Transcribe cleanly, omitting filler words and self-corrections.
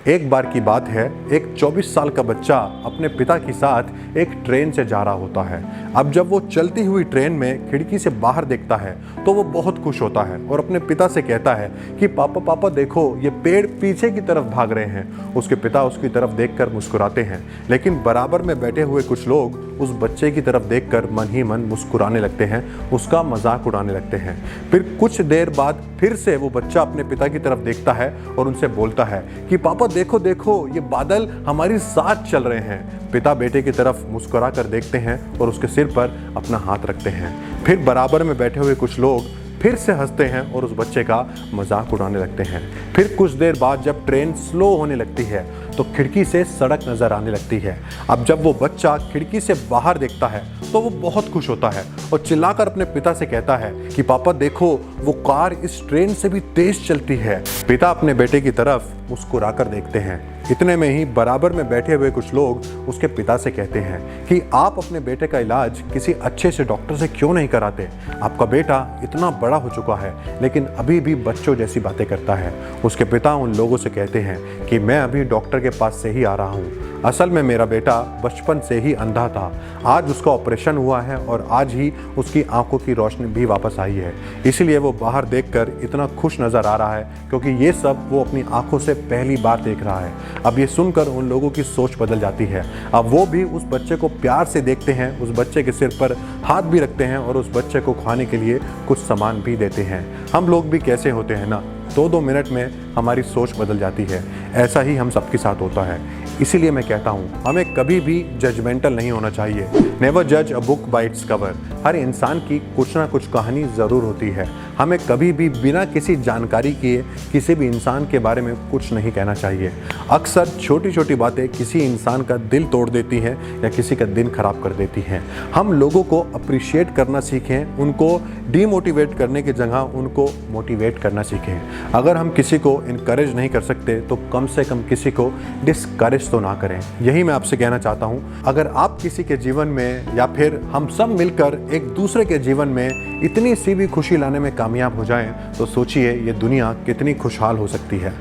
एक बार की बात है, एक 24 साल का बच्चा अपने पिता के साथ एक ट्रेन से जा रहा होता है। अब जब वो चलती हुई ट्रेन में खिड़की से बाहर देखता है तो वो बहुत खुश होता है और अपने पिता से कहता है कि पापा पापा देखो, ये पेड़ पीछे की तरफ भाग रहे हैं। उसके पिता उसकी तरफ देखकर मुस्कुराते हैं, लेकिन बराबर में बैठे हुए कुछ लोग उस बच्चे की तरफ देखकर मन ही मन मुस्कुराने लगते हैं, उसका मजाक उड़ाने लगते हैं। फिर कुछ देर बाद फिर से वो बच्चा अपने पिता की तरफ देखता है और उनसे बोलता है कि पापा देखो देखो, ये बादल हमारे साथ चल रहे हैं। पिता बेटे की तरफ मुस्कुरा कर देखते हैं और उसके सिर पर अपना हाथ रखते हैं। फिर बराबर में बैठे हुए कुछ लोग फिर से हंसते हैं और उस बच्चे का मजाक उड़ाने लगते हैं। फिर कुछ देर बाद जब ट्रेन स्लो होने लगती है तो खिड़की से सड़क नजर आने लगती है। अब जब वो बच्चा खिड़की से बाहर देखता है तो वो बहुत खुश होता है और चिल्लाकर अपने पिता से कहता है कि पापा देखो, वो कार इस ट्रेन से भी तेज चलती है। पिता अपने बेटे की तरफ मुस्कुराकर देखते हैं। इतने में ही बराबर में बैठे हुए कुछ लोग उसके पिता से कहते हैं कि आप अपने बेटे का इलाज किसी अच्छे से डॉक्टर से क्यों नहीं कराते? आपका बेटा इतना बड़ा हो चुका है लेकिन अभी भी बच्चों जैसी बातें करता है। उसके पिता उन लोगों से कहते हैं कि मैं अभी डॉक्टर के पास से ही आ रहा हूँ। असल में मेरा बेटा बचपन से ही अंधा था। आज उसका ऑपरेशन हुआ है और आज ही उसकी आंखों की रोशनी भी वापस आई है। इसलिए वो बाहर देखकर इतना खुश नज़र आ रहा है क्योंकि ये सब वो अपनी आंखों से पहली बार देख रहा है। अब ये सुनकर उन लोगों की सोच बदल जाती है। अब वो भी उस बच्चे को प्यार से देखते हैं, उस बच्चे के सिर पर हाथ भी रखते हैं और उस बच्चे को खाने के लिए कुछ सामान भी देते हैं। हम लोग भी कैसे होते हैं ना, 2-2 मिनट में हमारी सोच बदल जाती है। ऐसा ही हम सबके साथ होता है। इसीलिए मैं कहता हूँ, हमें कभी भी जजमेंटल नहीं होना चाहिए। नेवर जज a book by its cover. हर इंसान की कुछ ना कुछ कहानी ज़रूर होती है। हमें कभी भी बिना किसी जानकारी किए किसी भी इंसान के बारे में कुछ नहीं कहना चाहिए। अक्सर छोटी छोटी बातें किसी इंसान का दिल तोड़ देती हैं या किसी का दिन खराब कर देती हैं। हम लोगों को अप्रिशिएट करना सीखें, उनको डीमोटिवेट करने की जगह उनको मोटिवेट करना सीखें। अगर हम किसी को इनकरेज नहीं कर सकते तो कम से कम किसी को डिस्करेज तो ना करें। यही मैं आपसे कहना चाहता हूँ। अगर आप किसी के जीवन में या फिर हम सब मिलकर एक दूसरे के जीवन में इतनी सी भी खुशी लाने में कामयाब हो जाएं तो सोचिए ये दुनिया कितनी खुशहाल हो सकती है।